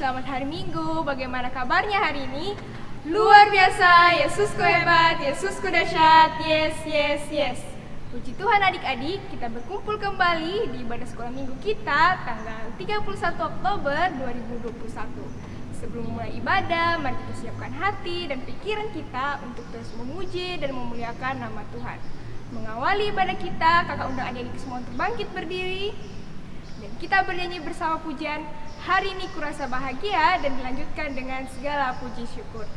selamat hari Minggu. Bagaimana kabarnya hari ini? Luar biasa, Yesusku hebat, Yesusku dahsyat, yes, yes, yes. Puji Tuhan adik-adik, kita berkumpul kembali di ibadah sekolah minggu kita tanggal 31 Oktober 2021. Sebelum mulai ibadah, mari kita siapkan hati dan pikiran kita untuk terus memuji dan memuliakan nama Tuhan. Mengawali ibadah kita, kakak undang adik-adik semua untuk bangkit berdiri. Dan kita bernyanyi bersama pujian Hari Ini Kurasa Bahagia dan dilanjutkan dengan segala puji syukur.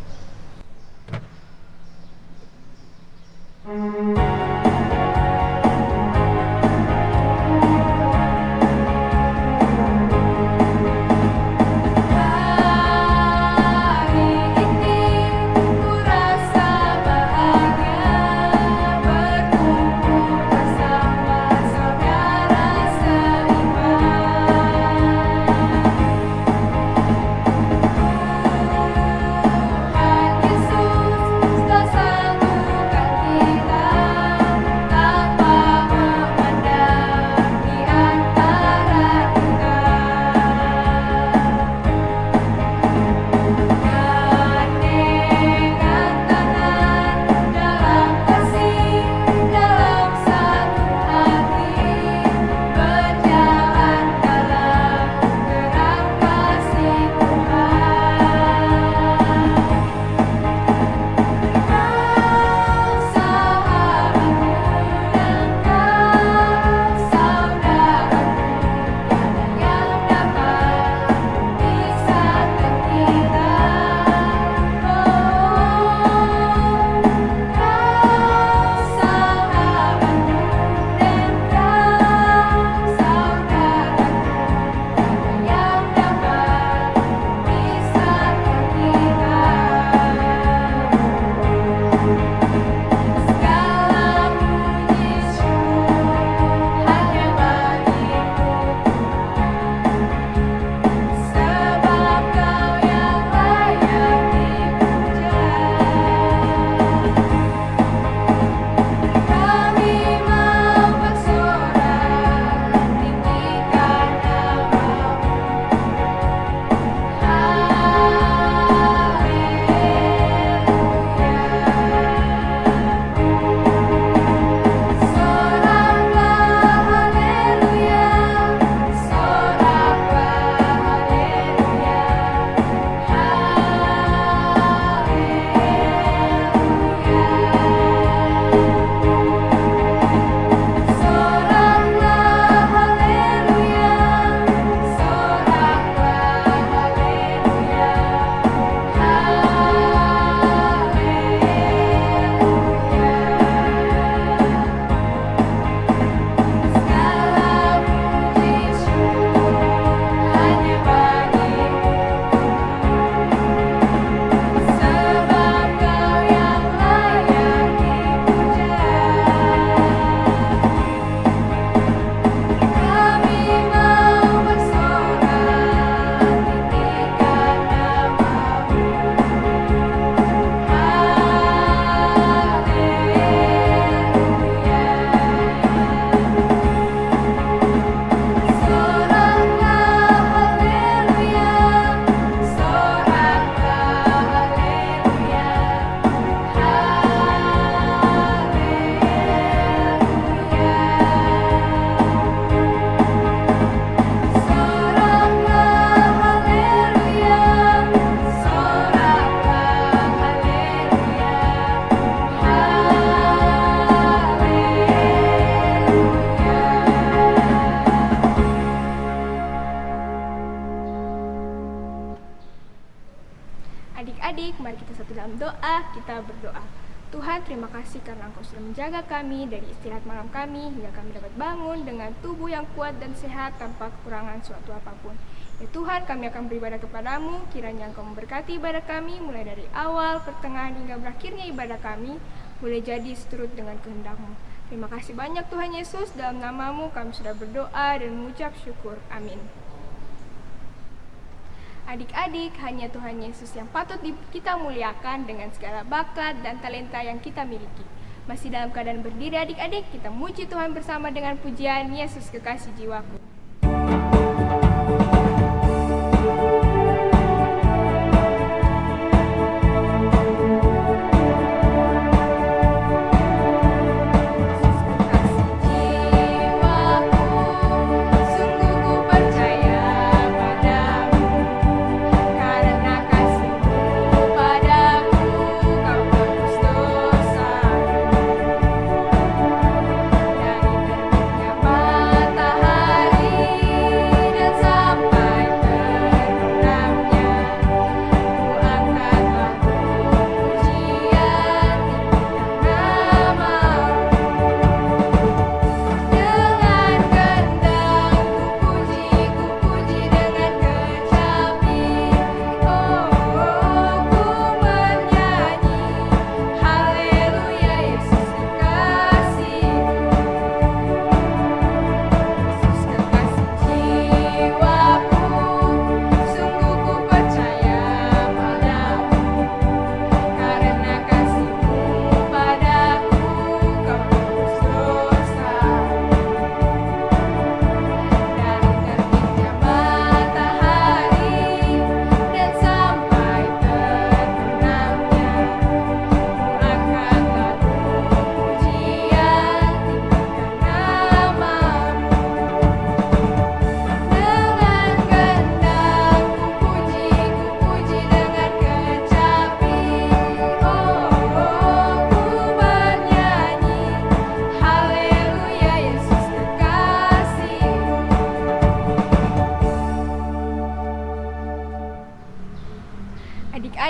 Adik-adik, mari kita satu dalam doa, kita berdoa. Tuhan, terima kasih karena Engkau sudah menjaga kami dari istirahat malam kami hingga kami dapat bangun dengan tubuh yang kuat dan sehat tanpa kekurangan suatu apapun. Ya Tuhan, kami akan beribadah kepadamu, kiranya Engkau memberkati ibadah kami mulai dari awal, pertengahan hingga berakhirnya ibadah kami, boleh jadi seturut dengan kehendak-Mu. Terima kasih banyak Tuhan Yesus, dalam nama-Mu kami sudah berdoa dan mengucap syukur. Amin. Adik-adik, hanya Tuhan Yesus yang patut kita muliakan dengan segala bakat dan talenta yang kita miliki. Masih dalam keadaan berdiri adik-adik, kita muji Tuhan bersama dengan pujian Yesus Kekasih Jiwaku.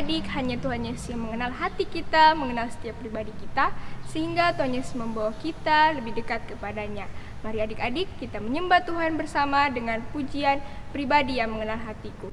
adik-adik, hanya Tuhan Yesus yang mengenal hati kita, mengenal setiap pribadi kita, sehingga Tuhan Yesus membawa kita lebih dekat kepadanya. Mari adik-adik, kita menyembah Tuhan bersama dengan pujian pribadi yang mengenal hatiku.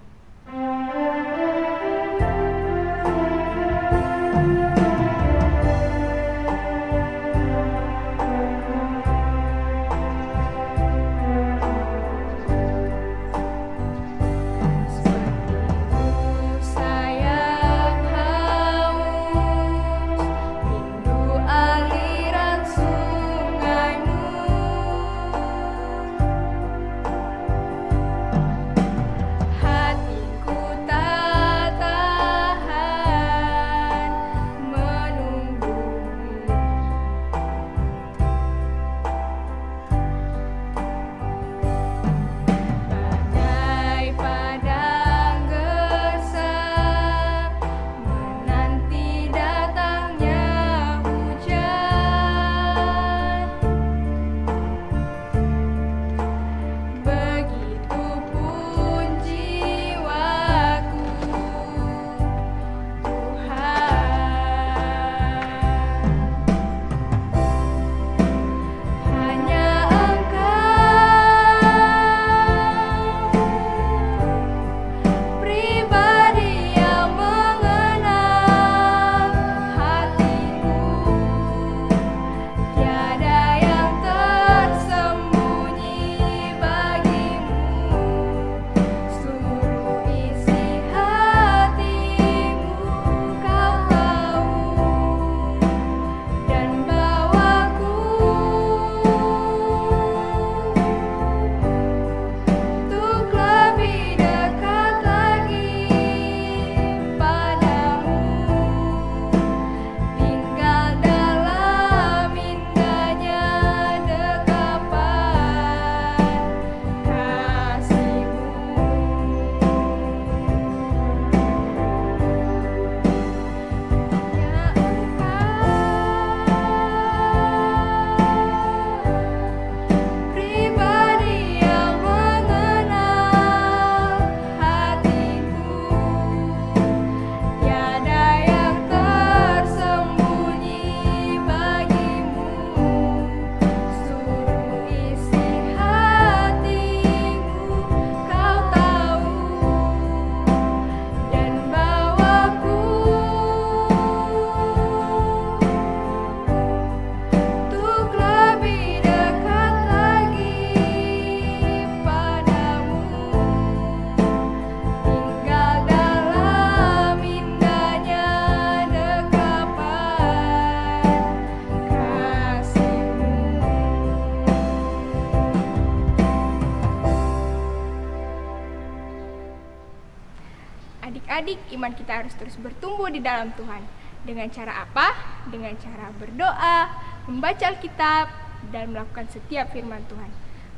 Adik-adik, iman kita harus terus bertumbuh di dalam Tuhan. Dengan cara apa? Dengan cara berdoa, membaca Alkitab, dan melakukan setiap firman Tuhan.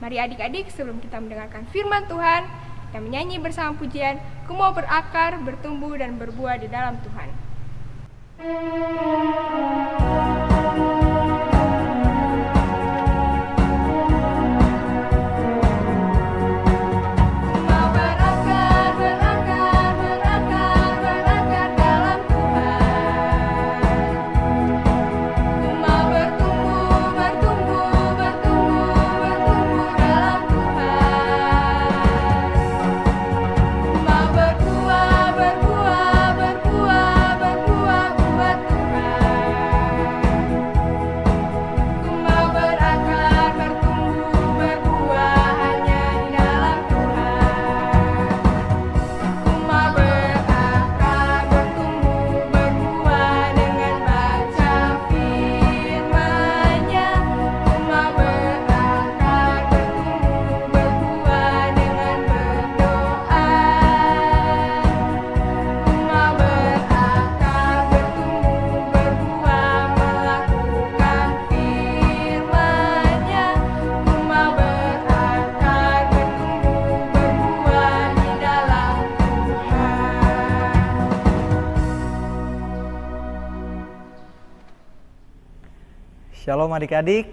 Mari adik-adik, sebelum kita mendengarkan firman Tuhan, kita menyanyi bersama pujian, "Ku mau berakar, bertumbuh, dan berbuah di dalam Tuhan." Shalom adik-adik,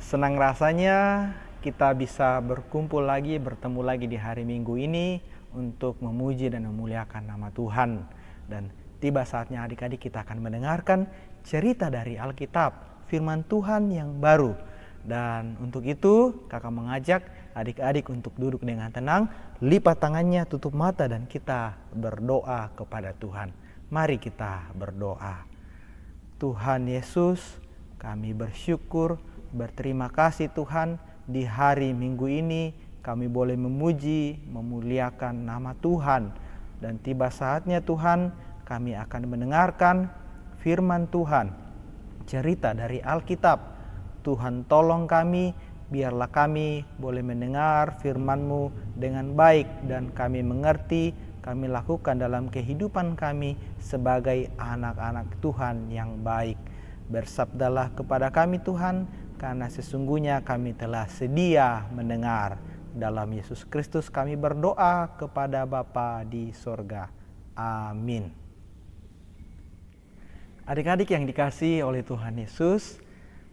senang rasanya kita bisa berkumpul lagi, bertemu lagi di hari Minggu ini untuk memuji dan memuliakan nama Tuhan. Dan tiba saatnya adik-adik kita akan mendengarkan cerita dari Alkitab, firman Tuhan yang baru. Dan untuk itu kakak mengajak adik-adik untuk duduk dengan tenang, lipat tangannya, tutup mata, dan kita berdoa kepada Tuhan. Mari kita berdoa. Tuhan Yesus, kami bersyukur, berterima kasih Tuhan, di hari Minggu ini kami boleh memuji, memuliakan nama Tuhan. Dan tiba saatnya Tuhan, kami akan mendengarkan firman Tuhan, cerita dari Alkitab. Tuhan tolong kami, biarlah kami boleh mendengar firman-Mu dengan baik dan kami mengerti, kami lakukan dalam kehidupan kami sebagai anak-anak Tuhan yang baik. Bersabdalah kepada kami Tuhan, karena sesungguhnya kami telah sedia mendengar. Dalam Yesus Kristus kami berdoa kepada Bapa di sorga. Amin. Adik-adik yang dikasihi oleh Tuhan Yesus,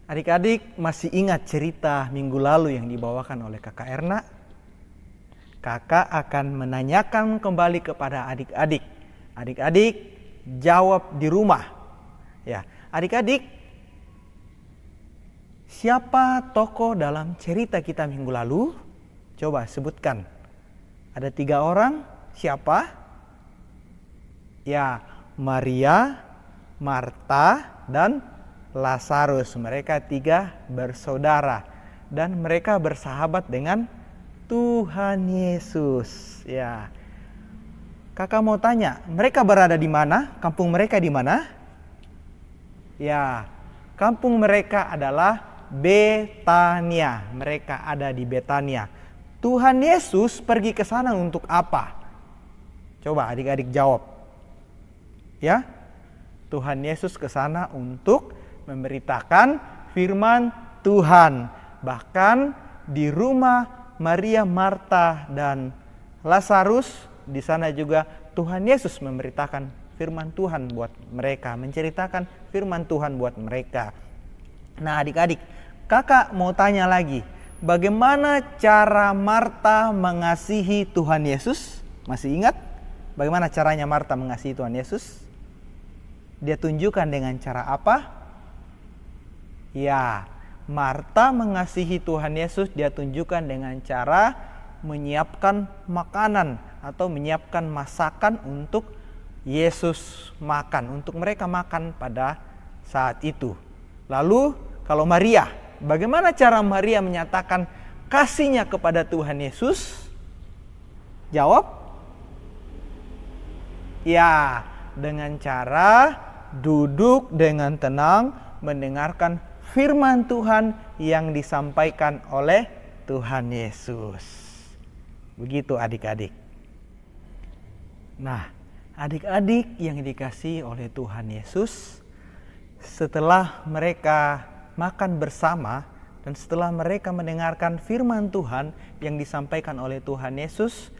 adik-adik masih ingat cerita minggu lalu yang dibawakan oleh Kakak Erna? Kakak akan menanyakan kembali kepada adik-adik. Adik-adik jawab di rumah. Ya, adik-adik, siapa tokoh dalam cerita kita minggu lalu? Coba sebutkan. Ada 3 orang, siapa? Ya, Maria, Marta, dan Lazarus. Mereka 3 bersaudara dan mereka bersahabat dengan Tuhan Yesus. Ya. Kakak mau tanya, mereka berada di mana? Kampung mereka di mana? Ya, kampung mereka adalah Betania. Mereka ada di Betania. Tuhan Yesus pergi ke sana untuk apa? Coba adik-adik jawab. Ya, Tuhan Yesus ke sana untuk memberitakan firman Tuhan. Bahkan di rumah Maria, Marta, dan Lazarus, di sana juga Tuhan Yesus memberitakan firman Tuhan buat mereka, menceritakan firman Tuhan buat mereka. Nah adik-adik, kakak mau tanya lagi, bagaimana cara Marta mengasihi Tuhan Yesus? Masih ingat bagaimana caranya Marta mengasihi Tuhan Yesus? Dia tunjukkan dengan cara apa? Ya, Marta mengasihi Tuhan Yesus dia tunjukkan dengan cara menyiapkan makanan atau menyiapkan masakan untuk Yesus makan, untuk mereka makan pada saat itu. Lalu kalau Maria, bagaimana cara Maria menyatakan kasihnya kepada Tuhan Yesus? Jawab. Ya, dengan cara duduk dengan tenang mendengarkan firman Tuhan yang disampaikan oleh Tuhan Yesus. Begitu adik-adik. Nah, adik-adik yang dikasihi oleh Tuhan Yesus, setelah mereka makan bersama dan setelah mereka mendengarkan firman Tuhan yang disampaikan oleh Tuhan Yesus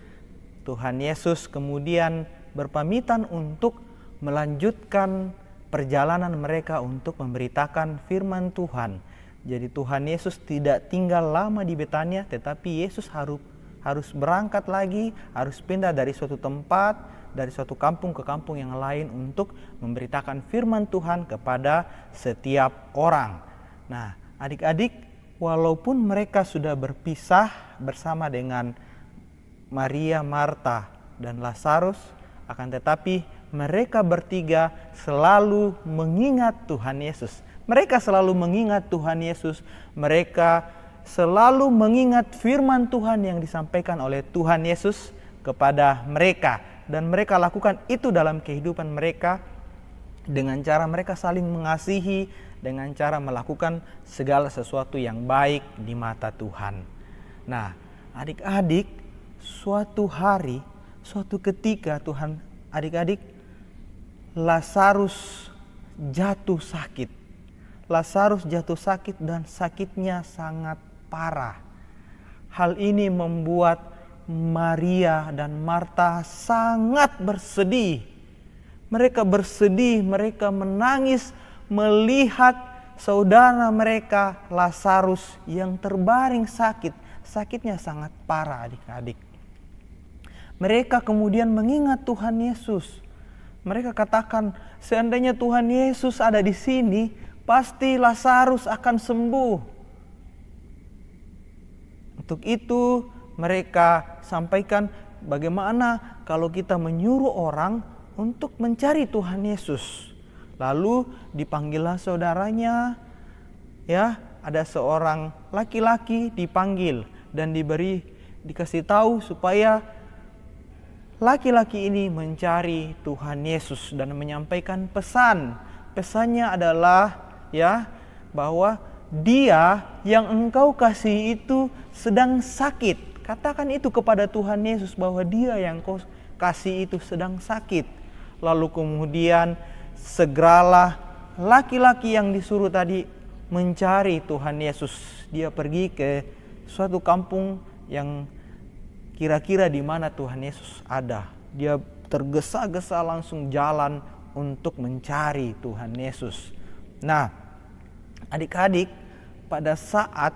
kemudian berpamitan untuk melanjutkan perjalanan mereka untuk memberitakan firman Tuhan. Jadi Tuhan Yesus tidak tinggal lama di Betania, tetapi Yesus harus berangkat lagi, harus pindah dari suatu tempat, dari suatu kampung ke kampung yang lain untuk memberitakan firman Tuhan kepada setiap orang. Nah, adik-adik, walaupun mereka sudah berpisah bersama dengan Maria, Marta, dan Lazarus, akan tetapi mereka bertiga selalu mengingat Tuhan Yesus. Mereka selalu mengingat Tuhan Yesus. Mereka selalu mengingat firman Tuhan yang disampaikan oleh Tuhan Yesus kepada mereka. Dan mereka lakukan itu dalam kehidupan mereka dengan cara mereka saling mengasihi, dengan cara melakukan segala sesuatu yang baik di mata Tuhan. Nah, adik-adik, suatu hari, suatu ketika Tuhan, adik-adik, Lazarus jatuh sakit. Lazarus jatuh sakit dan sakitnya sangat parah. Hal ini membuat Maria dan Marta sangat bersedih. Mereka bersedih, mereka menangis melihat saudara mereka Lazarus yang terbaring sakit. Sakitnya sangat parah adik-adik. Mereka kemudian mengingat Tuhan Yesus. Mereka katakan, seandainya Tuhan Yesus ada di sini, pasti Lazarus akan sembuh. Untuk itu mereka sampaikan, bagaimana kalau kita menyuruh orang untuk mencari Tuhan Yesus. Lalu dipanggillah saudaranya, ya, ada seorang laki-laki dipanggil dan dikasih tahu supaya laki-laki ini mencari Tuhan Yesus dan menyampaikan pesan. Pesannya adalah, ya, bahwa dia yang engkau kasih itu sedang sakit. Katakan itu kepada Tuhan Yesus bahwa dia yang kau kasih itu sedang sakit. Lalu kemudian segeralah laki-laki yang disuruh tadi mencari Tuhan Yesus. Dia pergi ke suatu kampung yang kira-kira di mana Tuhan Yesus ada. Dia tergesa-gesa langsung jalan untuk mencari Tuhan Yesus. Nah, adik-adik, pada saat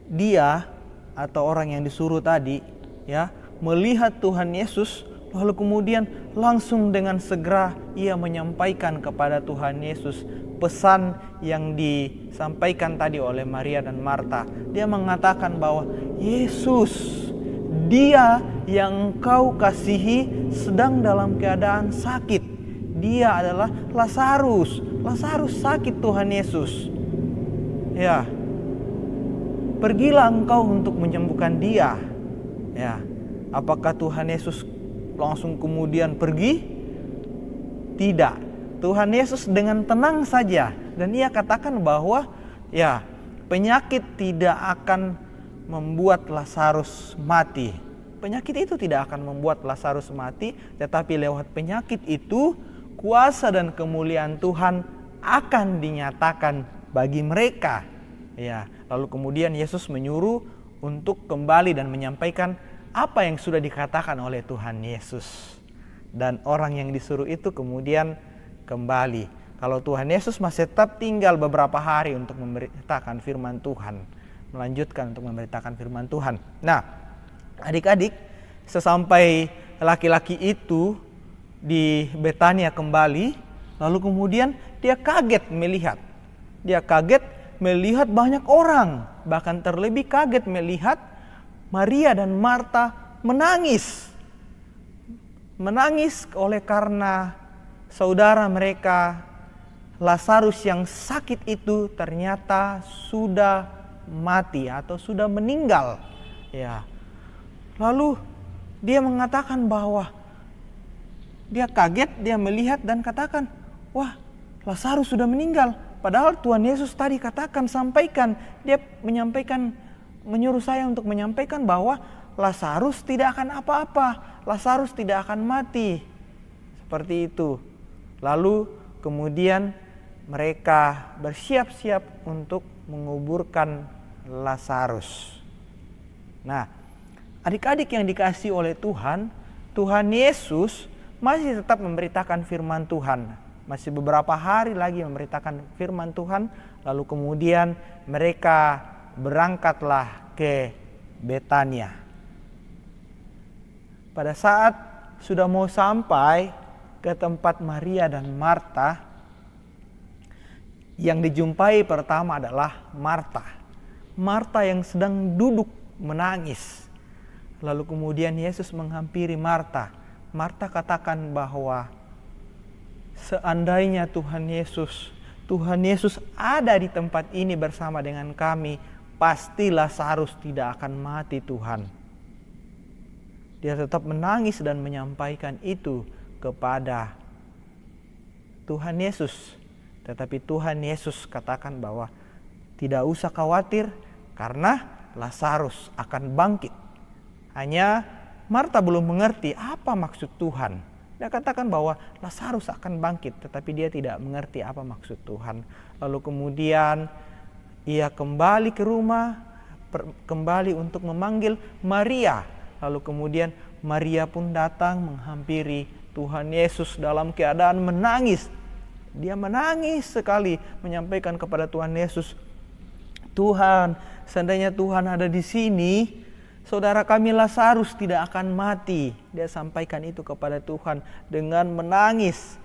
dia atau orang yang disuruh tadi, ya, melihat Tuhan Yesus, lalu kemudian langsung dengan segera ia menyampaikan kepada Tuhan Yesus pesan yang disampaikan tadi oleh Maria dan Marta. Dia mengatakan bahwa Yesus, dia yang engkau kasihi sedang dalam keadaan sakit. Dia adalah Lazarus. Lazarus sakit Tuhan Yesus. Ya, pergilah engkau untuk menyembuhkan dia. Ya, apakah Tuhan Yesus langsung kemudian pergi? Tidak. Tuhan Yesus dengan tenang saja, dan ia katakan bahwa, ya, penyakit tidak akan membuat Lazarus mati. Penyakit itu tidak akan membuat Lazarus mati, tetapi lewat penyakit itu kuasa dan kemuliaan Tuhan akan dinyatakan bagi mereka. Ya, lalu kemudian Yesus menyuruh untuk kembali dan menyampaikan apa yang sudah dikatakan oleh Tuhan Yesus. Dan orang yang disuruh itu kemudian kembali. Kalau Tuhan Yesus masih tetap tinggal beberapa hari untuk memberitakan firman Tuhan, melanjutkan untuk memberitakan firman Tuhan. Nah, adik-adik, sesampai laki-laki itu di Betania kembali, lalu kemudian dia kaget melihat. Dia kaget melihat banyak orang, bahkan terlebih kaget melihat Maria dan Marta menangis. Menangis oleh karena saudara mereka Lazarus yang sakit itu ternyata sudah mati atau sudah meninggal. Ya. Lalu dia mengatakan bahwa dia kaget, dia melihat dan katakan, wah, Lazarus sudah meninggal. Padahal Tuhan Yesus tadi katakan, sampaikan, dia menyampaikan, menyuruh saya untuk menyampaikan bahwa Lazarus tidak akan apa-apa, Lazarus tidak akan mati. Seperti itu. Lalu kemudian mereka bersiap-siap untuk menguburkan Lazarus. Nah, adik-adik yang dikasihi oleh Tuhan, Tuhan Yesus masih tetap memberitakan firman Tuhan. Masih beberapa hari lagi memberitakan firman Tuhan. Lalu kemudian mereka berangkatlah ke Betania. Pada saat sudah mau sampai ke tempat Maria dan Marta, yang dijumpai pertama adalah Marta. Marta yang sedang duduk menangis. Lalu kemudian Yesus menghampiri Marta. Marta katakan bahwa seandainya Tuhan Yesus ada di tempat ini bersama dengan kami, pasti Lazarus tidak akan mati, Tuhan. Dia tetap menangis dan menyampaikan itu kepada Tuhan Yesus. Tetapi Tuhan Yesus katakan bahwa tidak usah khawatir karena Lazarus akan bangkit. Hanya Marta belum mengerti apa maksud Tuhan. Dia katakan bahwa Lazarus akan bangkit, tetapi dia tidak mengerti apa maksud Tuhan. Lalu kemudian ia kembali ke rumah, kembali untuk memanggil Maria. Lalu kemudian Maria pun datang menghampiri Tuhan Yesus dalam keadaan menangis. Dia menangis sekali menyampaikan kepada Tuhan Yesus, Tuhan, seandainya Tuhan ada di sini, Saudara kami Lazarus tidak akan mati. Dia sampaikan itu kepada Tuhan dengan menangis.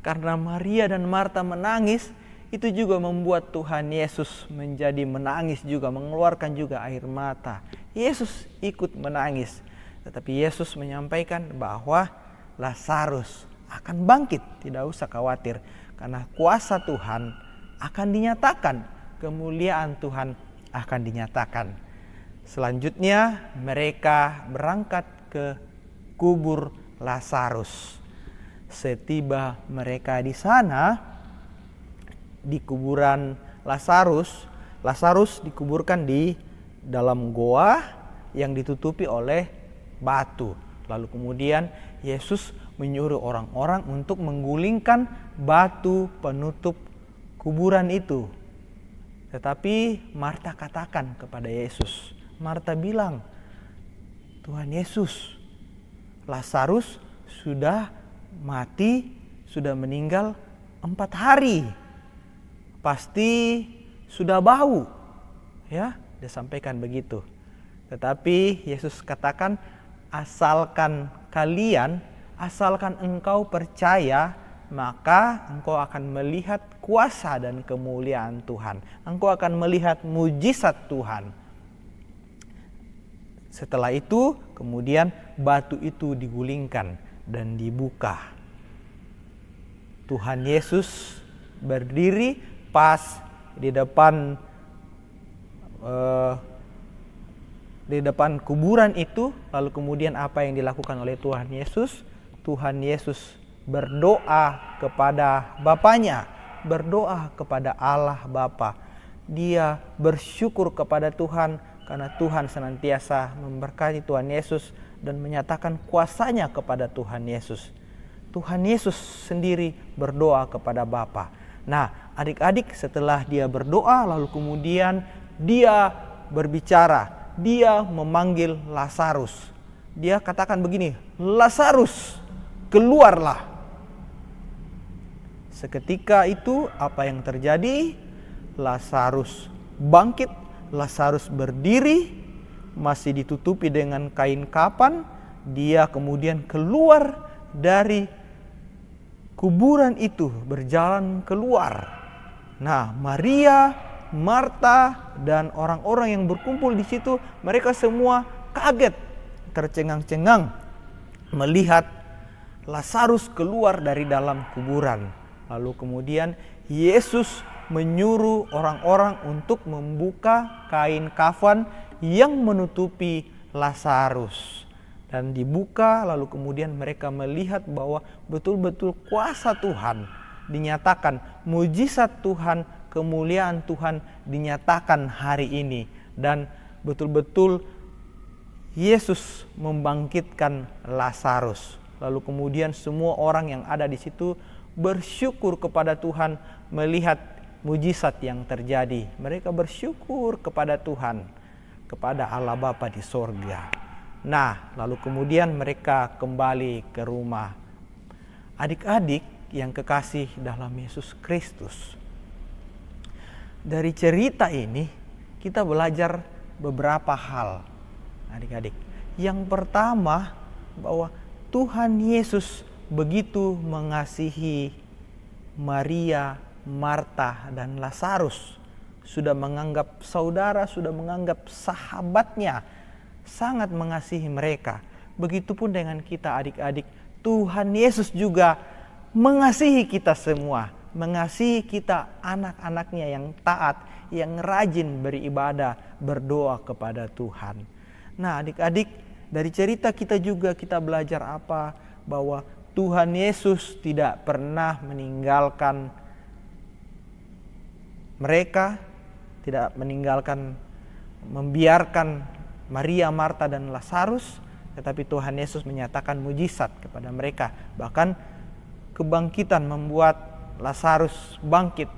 Karena Maria dan Marta menangis, itu juga membuat Tuhan Yesus menjadi menangis juga, mengeluarkan juga air mata. Yesus ikut menangis. Tetapi Yesus menyampaikan bahwa Lazarus akan bangkit, tidak usah khawatir. Karena kuasa Tuhan akan dinyatakan, kemuliaan Tuhan akan dinyatakan. Selanjutnya mereka berangkat ke kubur Lazarus. Setiba mereka di sana, di kuburan Lazarus, Lazarus dikuburkan di dalam goa yang ditutupi oleh batu. Lalu kemudian Yesus menyuruh orang-orang untuk menggulingkan batu penutup kuburan itu. Tetapi Marta katakan kepada Yesus, Marta bilang, Tuhan Yesus, Lazarus sudah mati, sudah meninggal 4 hari. Pasti sudah bau. Ya, dia sampaikan begitu. Tetapi Yesus katakan, asalkan engkau percaya, maka engkau akan melihat kuasa dan kemuliaan Tuhan. Engkau akan melihat mujizat Tuhan. Setelah itu, kemudian batu itu digulingkan dan dibuka. Tuhan Yesus berdiri pas di depan kuburan itu. Lalu kemudian apa yang dilakukan oleh Tuhan Yesus? Tuhan Yesus berdoa kepada Bapanya, berdoa kepada Allah Bapa. Dia bersyukur kepada Tuhan karena Tuhan senantiasa memberkati Tuhan Yesus dan menyatakan kuasanya kepada Tuhan Yesus. Tuhan Yesus sendiri berdoa kepada Bapa. Nah, adik-adik, setelah dia berdoa, lalu kemudian dia berbicara. Dia memanggil Lazarus. Dia katakan begini, Lazarus, keluarlah. Seketika itu apa yang terjadi? Lazarus bangkit, Lazarus berdiri, masih ditutupi dengan kain kapan. Dia kemudian keluar dari kuburan itu, berjalan keluar. Nah, Maria, Marta, dan orang-orang yang berkumpul di situ, mereka semua kaget, tercengang-cengang melihat Lazarus keluar dari dalam kuburan. Lalu kemudian Yesus menyuruh orang-orang untuk membuka kain kafan yang menutupi Lazarus. Dan dibuka, lalu kemudian mereka melihat bahwa betul-betul kuasa Tuhan dinyatakan, mujizat Tuhan, kemuliaan Tuhan dinyatakan hari ini. Dan betul-betul Yesus membangkitkan Lazarus. Lalu kemudian semua orang yang ada di situ bersyukur kepada Tuhan melihat mujizat yang terjadi. Mereka bersyukur kepada Tuhan, kepada Allah Bapa di sorga. Nah, lalu kemudian mereka kembali ke rumah. Adik-adik yang kekasih dalam Yesus Kristus, dari cerita ini kita belajar beberapa hal, adik-adik. Yang pertama, bahwa Tuhan Yesus begitu mengasihi Maria, Marta, dan Lazarus. Sudah menganggap saudara, sudah menganggap sahabatnya, sangat mengasihi mereka. Begitupun dengan kita adik-adik. Tuhan Yesus juga mengasihi kita semua. Mengasihi kita anak-anaknya yang taat, yang rajin beribadah, berdoa kepada Tuhan. Nah, adik-adik, dari cerita kita juga kita belajar apa? Bahwa Tuhan Yesus tidak pernah meninggalkan mereka, tidak meninggalkan, membiarkan Maria, Marta, dan Lazarus, tetapi Tuhan Yesus menyatakan mujizat kepada mereka. Bahkan kebangkitan membuat Lazarus bangkit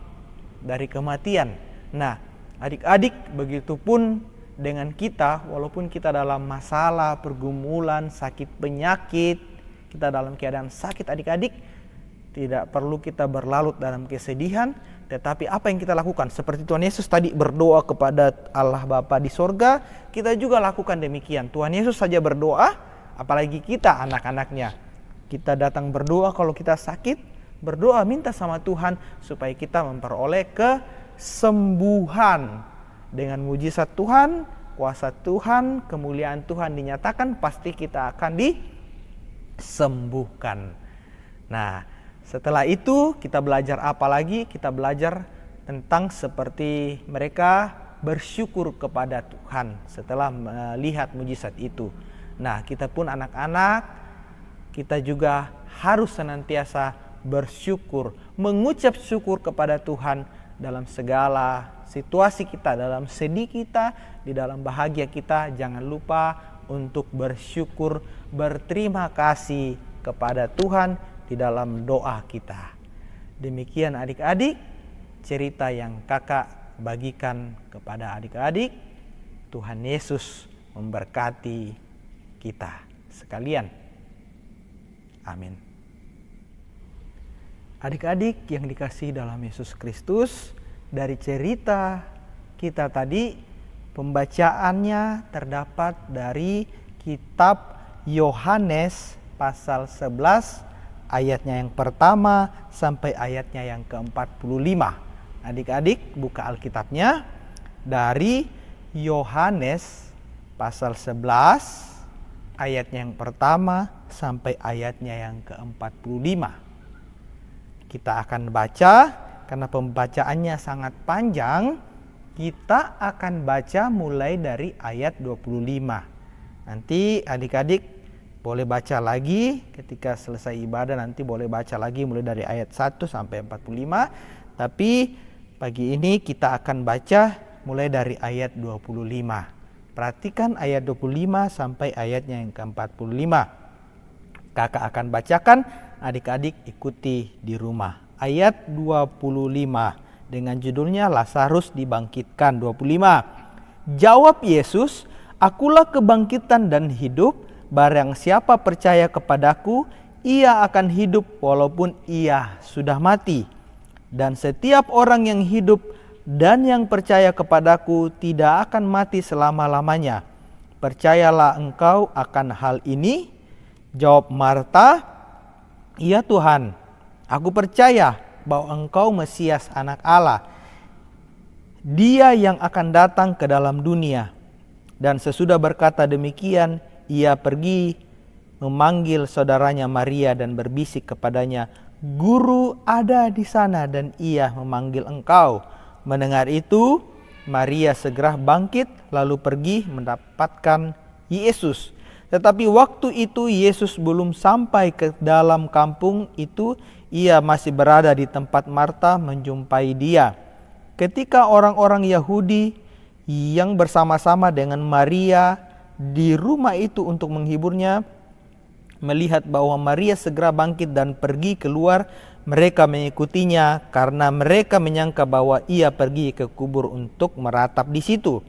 dari kematian. Nah, adik-adik, begitupun dengan kita, walaupun kita dalam masalah, pergumulan, sakit penyakit, kita dalam keadaan sakit adik-adik, tidak perlu kita berlarut dalam kesedihan, Tetapi apa yang kita lakukan? Seperti Tuhan Yesus tadi berdoa kepada Allah Bapa di sorga, kita juga lakukan demikian. Tuhan Yesus saja berdoa, apalagi kita anak-anaknya. Kita datang berdoa kalau kita sakit, berdoa minta sama Tuhan supaya kita memperoleh kesembuhan. Dengan mujizat Tuhan, kuasa Tuhan, kemuliaan Tuhan dinyatakan, pasti kita akan disembuhkan. Nah, setelah itu kita belajar apa lagi? Kita belajar tentang seperti mereka bersyukur kepada Tuhan setelah melihat mujizat itu. Nah, kita pun anak-anak, kita juga harus senantiasa bersyukur, mengucap syukur kepada Tuhan dalam segala situasi kita, dalam sedih kita, di dalam bahagia kita. Jangan lupa untuk bersyukur, berterima kasih kepada Tuhan di dalam doa kita. Demikian adik-adik cerita yang kakak bagikan kepada adik-adik. Tuhan Yesus memberkati kita sekalian. Amin. Adik-adik yang dikasihi dalam Yesus Kristus, dari cerita kita tadi, pembacaannya terdapat dari kitab Yohanes pasal 11 ayatnya yang pertama sampai ayatnya yang ke-45. Adik-adik buka Alkitabnya dari Yohanes pasal 11 ayatnya yang pertama sampai ayatnya yang ke-45. Kita akan baca, karena pembacaannya sangat panjang, kita akan baca mulai dari ayat 25. Nanti adik-adik boleh baca lagi ketika selesai ibadah, nanti boleh baca lagi mulai dari ayat 1 sampai 45. Tapi pagi ini kita akan baca mulai dari ayat 25. Perhatikan ayat 25 sampai ayatnya yang ke-45. Kakak akan bacakan, adik-adik ikuti di rumah. Ayat 25 dengan judulnya Lazarus dibangkitkan. 25. Jawab Yesus, "Akulah kebangkitan dan hidup. Barang siapa percaya kepadaku, ia akan hidup walaupun ia sudah mati. Dan setiap orang yang hidup dan yang percaya kepadaku tidak akan mati selama-lamanya. Percayalah engkau akan hal ini?" Jawab Marta, "Iya Tuhan, aku percaya bahwa engkau Mesias anak Allah, Dia yang akan datang ke dalam dunia." Dan sesudah berkata demikian, ia pergi memanggil saudaranya Maria dan berbisik kepadanya, "Guru ada di sana dan ia memanggil engkau." Mendengar itu, Maria segera bangkit lalu pergi mendapatkan Yesus. Tetapi waktu itu Yesus belum sampai ke dalam kampung itu, ia masih berada di tempat Marta menjumpai dia. Ketika orang-orang Yahudi yang bersama-sama dengan Maria di rumah itu untuk menghiburnya melihat bahwa Maria segera bangkit dan pergi keluar, mereka mengikutinya karena mereka menyangka bahwa ia pergi ke kubur untuk meratap di situ.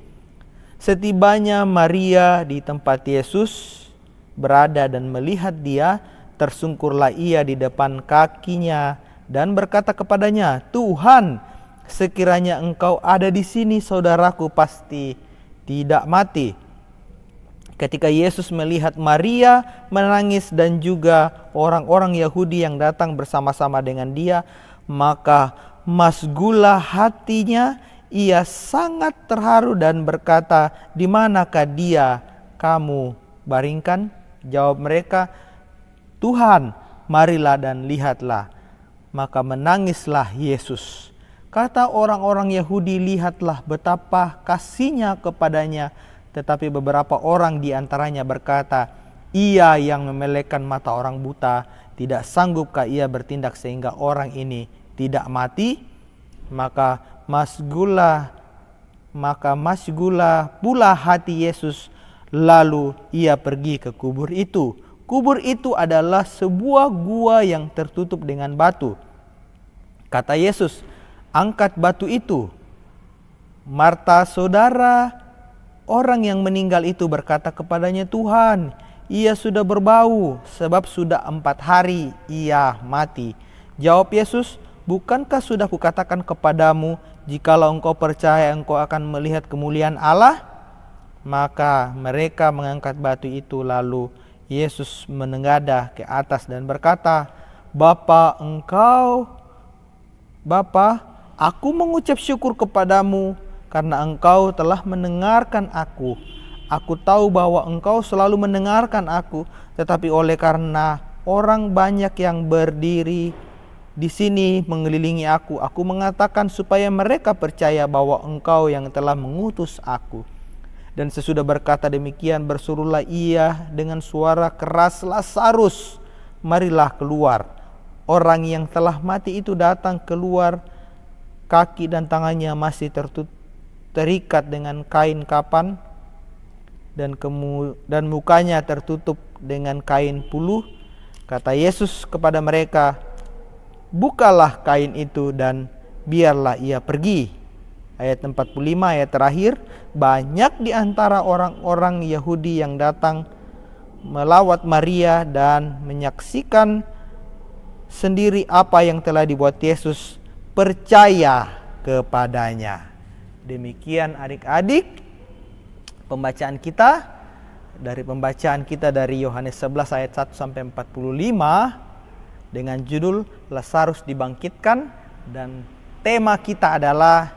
Setibanya Maria di tempat Yesus berada dan melihat dia, tersungkurlah ia di depan kakinya dan berkata kepadanya, "Tuhan, sekiranya engkau ada di sini, saudaraku pasti tidak mati." Ketika Yesus melihat Maria menangis dan juga orang-orang Yahudi yang datang bersama-sama dengan dia, maka masgulah hatinya, ia sangat terharu dan berkata, "Di manakah dia kamu baringkan?" Jawab mereka, "Tuhan, marilah dan lihatlah." Maka menangislah Yesus. Kata orang-orang Yahudi, "Lihatlah betapa kasihnya kepadanya." Tetapi beberapa orang di antaranya berkata, "Ia yang memelekkan mata orang buta, tidak sanggupkah ia bertindak sehingga orang ini tidak mati?" Maka masgulah pula hati Yesus, lalu ia pergi ke kubur itu. Kubur itu adalah sebuah gua yang tertutup dengan batu. Kata Yesus, "Angkat batu itu." Marta, saudara orang yang meninggal itu, berkata kepadanya, "Tuhan, ia sudah berbau, sebab sudah 4 hari ia mati." Jawab Yesus, bukankah sudah kukatakan kepadamu, jikalau engkau percaya engkau akan melihat kemuliaan Allah? Maka mereka mengangkat batu itu, lalu Yesus menengadah ke atas dan berkata, Bapa, aku mengucap syukur kepadamu karena engkau telah mendengarkan aku. Aku tahu bahwa engkau selalu mendengarkan aku, tetapi oleh karena orang banyak yang berdiri di sini mengelilingi aku mengatakan supaya mereka percaya bahwa engkau yang telah mengutus aku. Dan sesudah berkata demikian, berserulah ia dengan suara keras, Lazarus, marilah keluar. Orang yang telah mati itu datang keluar, kaki dan tangannya masih terikat dengan kain kapan, dan mukanya tertutup dengan kain puluh. Kata Yesus kepada mereka, bukalah kain itu dan biarlah ia pergi. Ayat 45, ayat terakhir, banyak di antara orang-orang Yahudi yang datang melawat Maria dan menyaksikan sendiri apa yang telah dibuat Yesus, percaya kepadanya. Demikian adik-adik pembacaan kita. Dari pembacaan kita dari Yohanes 11 ayat 1 sampai 45 dengan judul Lazarus dibangkitkan, dan tema kita adalah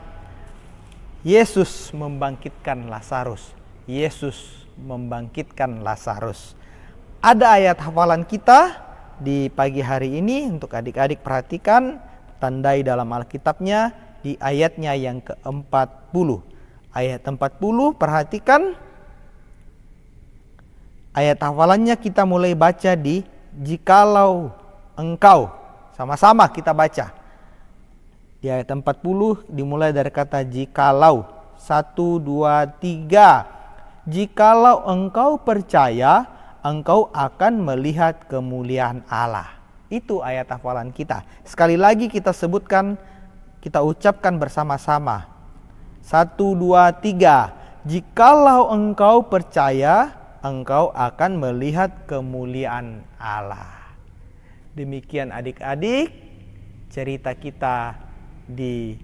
Yesus membangkitkan Lazarus. Yesus membangkitkan Lazarus. Ada ayat hafalan kita di pagi hari ini untuk adik-adik perhatikan, tandai dalam Alkitabnya di ayatnya yang ke-40. Ayat 40, perhatikan. Ayat hafalannya kita mulai baca di jikalau engkau. Sama-sama kita baca. Di ayat 40 dimulai dari kata jikalau. 1, 2, 3. Jikalau engkau percaya, engkau akan melihat kemuliaan Allah. Itu ayat hafalan kita. Sekali lagi kita sebutkan, kita ucapkan bersama-sama. 1, 2, 3. Jikalau engkau percaya, engkau akan melihat kemuliaan Allah. Demikian adik-adik cerita kita di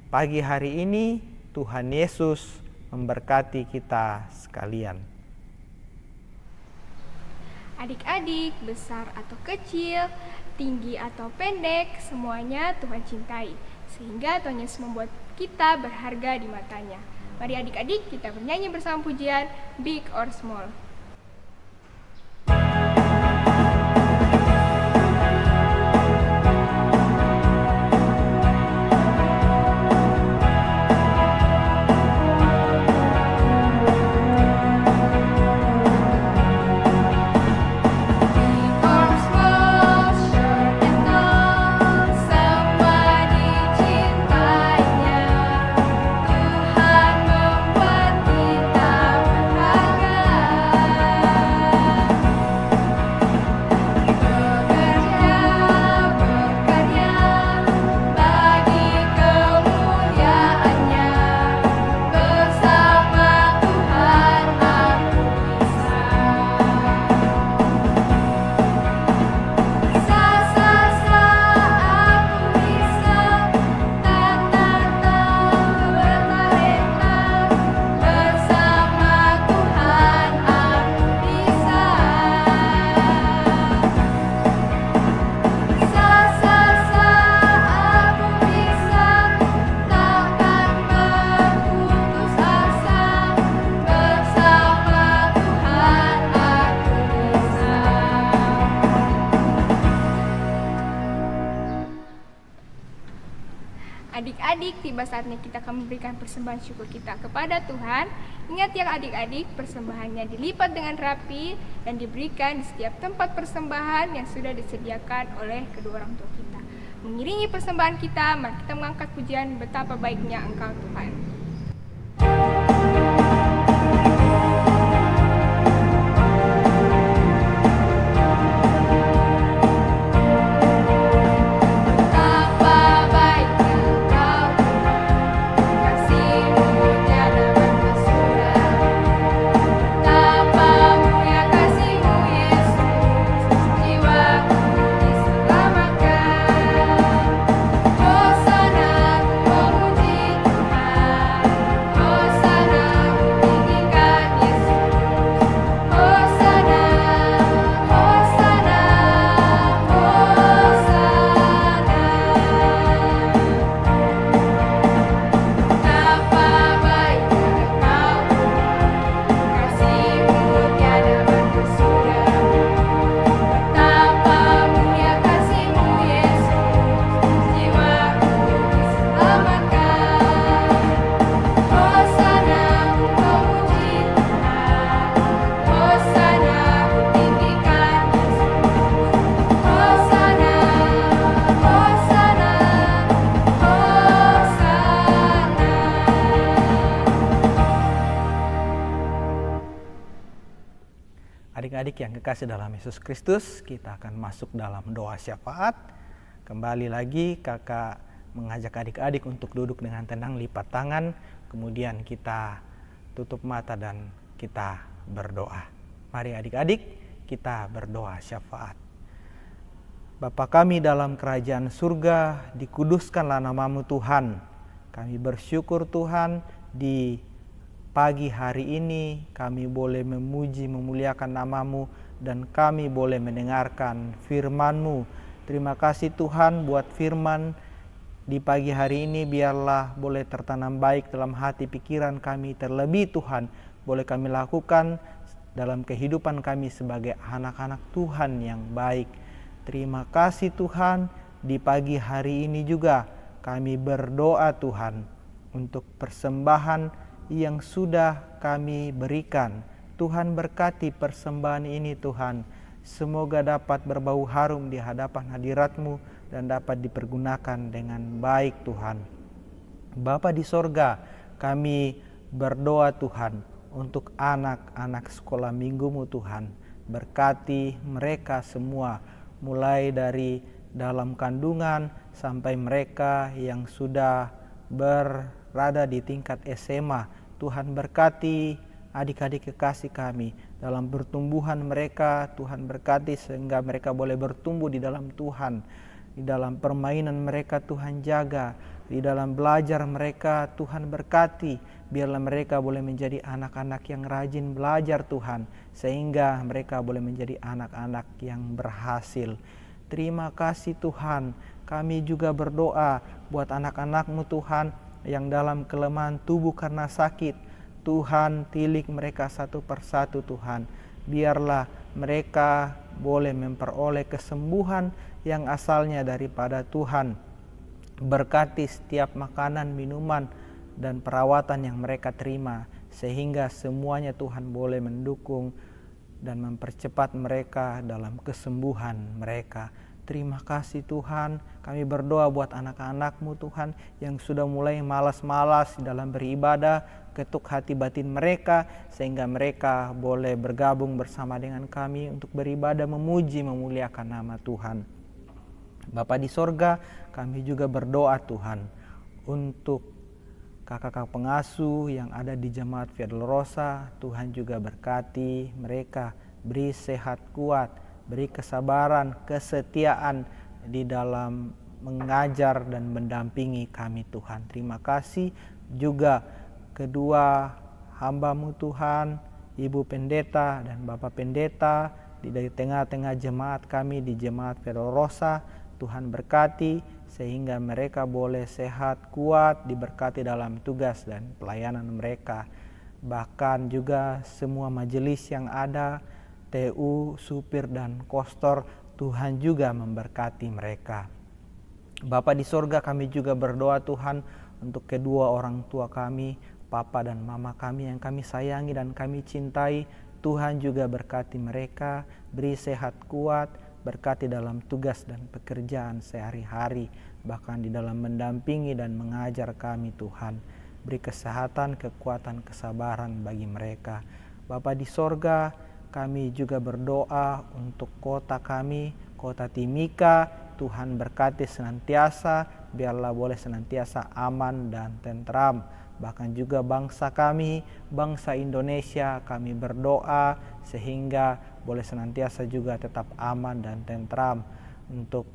pagi hari ini. Tuhan Yesus memberkati kita sekalian. Adik-adik, besar atau kecil, tinggi atau pendek, semuanya Tuhan cintai. Sehingga Tuhan Yesus membuat kita berharga di matanya. Mari adik-adik kita bernyanyi bersama pujian Big or Small. Adik-adik, tiba saatnya kita akan memberikan persembahan syukur kita kepada Tuhan. Ingat ya adik-adik, persembahannya dilipat dengan rapi dan diberikan di setiap tempat persembahan yang sudah disediakan oleh kedua orang tua kita. Mengiringi persembahan kita, mari kita mengangkat pujian betapa baiknya Engkau Tuhan. Jiwaku diselamatkan. Adik-adik yang kekasih dalam Yesus Kristus, kita akan masuk dalam doa syafaat. Kembali lagi kakak mengajak adik-adik untuk duduk dengan tenang, lipat tangan, kemudian kita tutup mata dan kita berdoa. Mari adik-adik kita berdoa syafaat. Bapa kami dalam kerajaan surga, dikuduskanlah nama-Mu Tuhan. Kami bersyukur Tuhan, di pagi hari ini kami boleh memuji memuliakan nama-Mu dan kami boleh mendengarkan firman-Mu. Terima kasih Tuhan buat firman di pagi hari ini, biarlah boleh tertanam baik dalam hati pikiran kami, terlebih Tuhan boleh kami lakukan dalam kehidupan kami sebagai anak-anak Tuhan yang baik. Terima kasih Tuhan, di pagi hari ini juga kami berdoa Tuhan untuk persembahan yang sudah kami berikan. Tuhan berkati persembahan ini Tuhan, semoga dapat berbau harum di hadapan hadirat-Mu dan dapat dipergunakan dengan baik Tuhan. Bapa di sorga, kami berdoa Tuhan untuk anak-anak sekolah minggu-Mu Tuhan. Berkati mereka semua, mulai dari dalam kandungan sampai mereka yang sudah berada di tingkat SMA. Tuhan berkati adik-adik kekasih kami dalam pertumbuhan mereka. Tuhan berkati sehingga mereka boleh bertumbuh di dalam Tuhan. Di dalam permainan mereka Tuhan jaga. Di dalam belajar mereka Tuhan berkati. Biarlah mereka boleh menjadi anak-anak yang rajin belajar Tuhan, sehingga mereka boleh menjadi anak-anak yang berhasil. Terima kasih Tuhan. Kami juga berdoa buat anak-anak-Mu Tuhan yang dalam kelemahan tubuh karena sakit. Tuhan tilik mereka satu persatu Tuhan. Biarlah mereka boleh memperoleh kesembuhan yang asalnya daripada Tuhan. Berkati setiap makanan, minuman, dan perawatan yang mereka terima, sehingga semuanya Tuhan boleh mendukung dan mempercepat mereka dalam kesembuhan mereka. Terima kasih Tuhan, kami berdoa buat anak-anak-Mu Tuhan yang sudah mulai malas-malas dalam beribadah. Ketuk hati batin mereka sehingga mereka boleh bergabung bersama dengan kami untuk beribadah, memuji, memuliakan nama Tuhan. Bapa di sorga, kami juga berdoa Tuhan untuk kakak-kakak pengasuh yang ada di Jemaat Via Dolorosa. Tuhan juga berkati mereka, beri sehat kuat, beri kesabaran, kesetiaan di dalam mengajar dan mendampingi kami Tuhan. Terima kasih juga kedua hamba-Mu Tuhan, Ibu Pendeta dan Bapak Pendeta di tengah-tengah jemaat kami di Jemaat Via Dolorosa. Tuhan berkati sehingga mereka boleh sehat, kuat, diberkati dalam tugas dan pelayanan mereka. Bahkan juga semua majelis yang ada, TU, supir dan kostor, Tuhan juga memberkati mereka. Bapa di sorga, kami juga berdoa Tuhan untuk kedua orang tua kami, Papa dan Mama kami yang kami sayangi dan kami cintai. Tuhan juga berkati mereka, beri sehat kuat, berkati dalam tugas dan pekerjaan sehari-hari, bahkan di dalam mendampingi dan mengajar kami Tuhan. Beri kesehatan, kekuatan, kesabaran bagi mereka. Bapa di sorga, kami juga berdoa untuk kota kami, kota Timika. Tuhan berkati senantiasa, biarlah boleh senantiasa aman dan tentram. Bahkan juga bangsa kami, bangsa Indonesia, kami berdoa sehingga boleh senantiasa juga tetap aman dan tentram. Untuk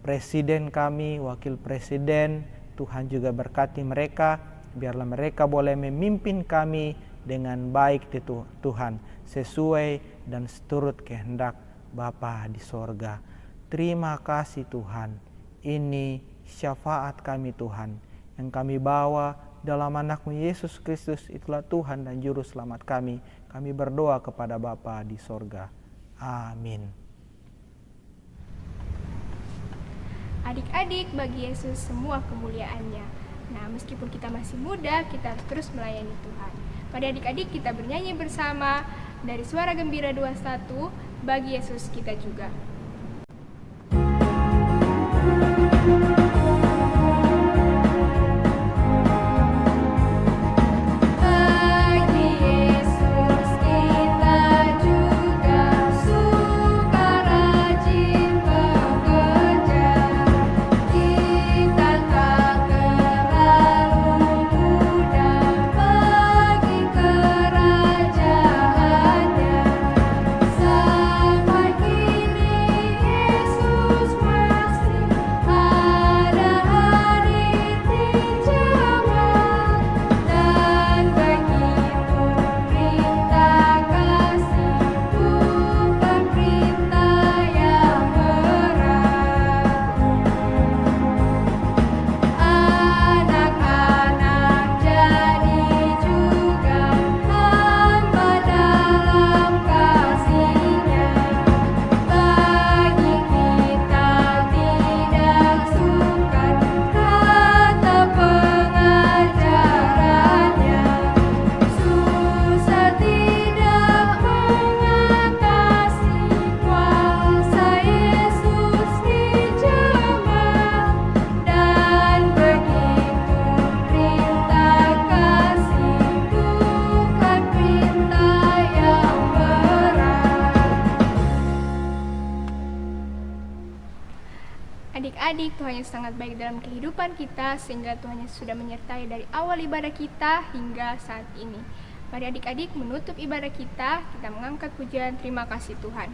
presiden kami, wakil presiden, Tuhan juga berkati mereka, biarlah mereka boleh memimpin kami dengan baik itu Tuhan, sesuai dan seturut kehendak Bapa di sorga. Terima kasih Tuhan, ini syafaat kami Tuhan, yang kami bawa dalam anak-Mu Yesus Kristus, itulah Tuhan dan Juru Selamat kami. Kami berdoa kepada Bapa di sorga. Amin. Adik-adik, bagi Yesus semua kemuliaannya. Nah, meskipun kita masih muda, kita harus terus melayani Tuhan. Pada adik-adik kita bernyanyi bersama dari Suara Gembira 21, bagi Yesus kita juga. Bagi Yesus kita juga. adik-adik, Tuhan Yesus sangat baik dalam kehidupan kita, sehingga Tuhan Yesus sudah menyertai dari awal ibadah kita hingga saat ini. Mari adik-adik menutup ibadah kita mengangkat pujian terima kasih Tuhan.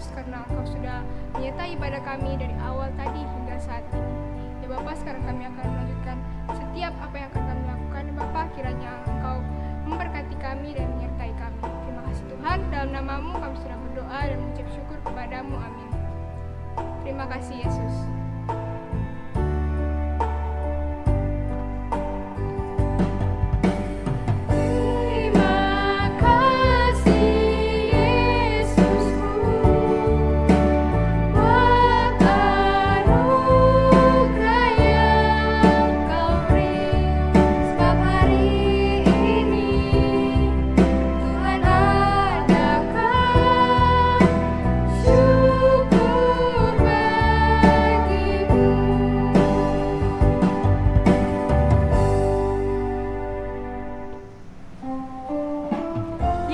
Karena Engkau sudah menyertai ibadah kami dari awal tadi hingga saat ini. Ya Bapa, sekarang kami akan melanjutkan setiap apa yang akan kami lakukan. Ya Bapa, kiranya Engkau memberkati kami dan menyertai kami. Terima kasih Tuhan, dalam nama-Mu kami sudah berdoa dan mengucap syukur kepada-Mu. Amin. Terima kasih Yesus.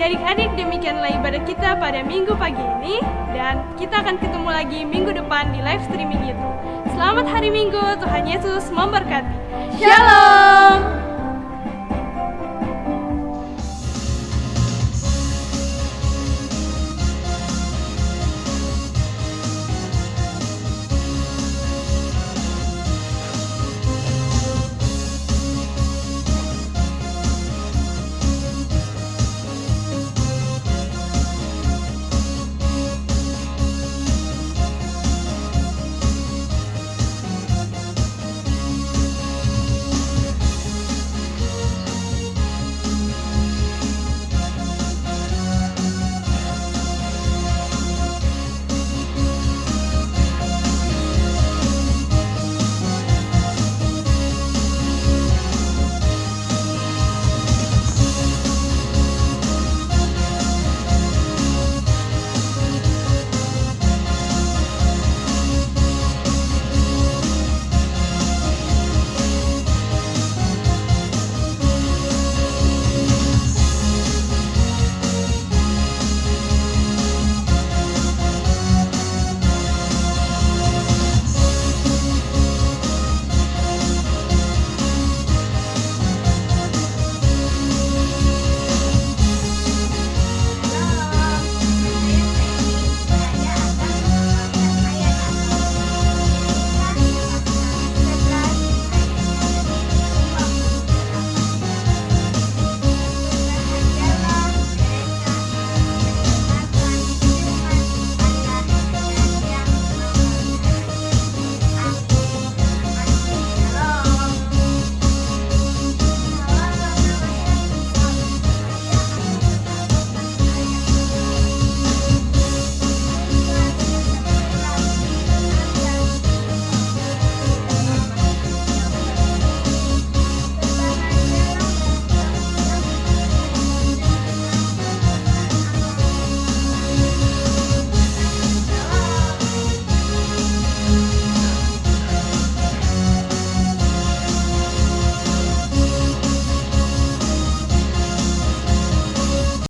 Adik-adik, demikianlah ibadah kita pada minggu pagi ini, dan kita akan ketemu lagi minggu depan di live streaming YouTube. Selamat hari Minggu, Tuhan Yesus memberkati. Shalom.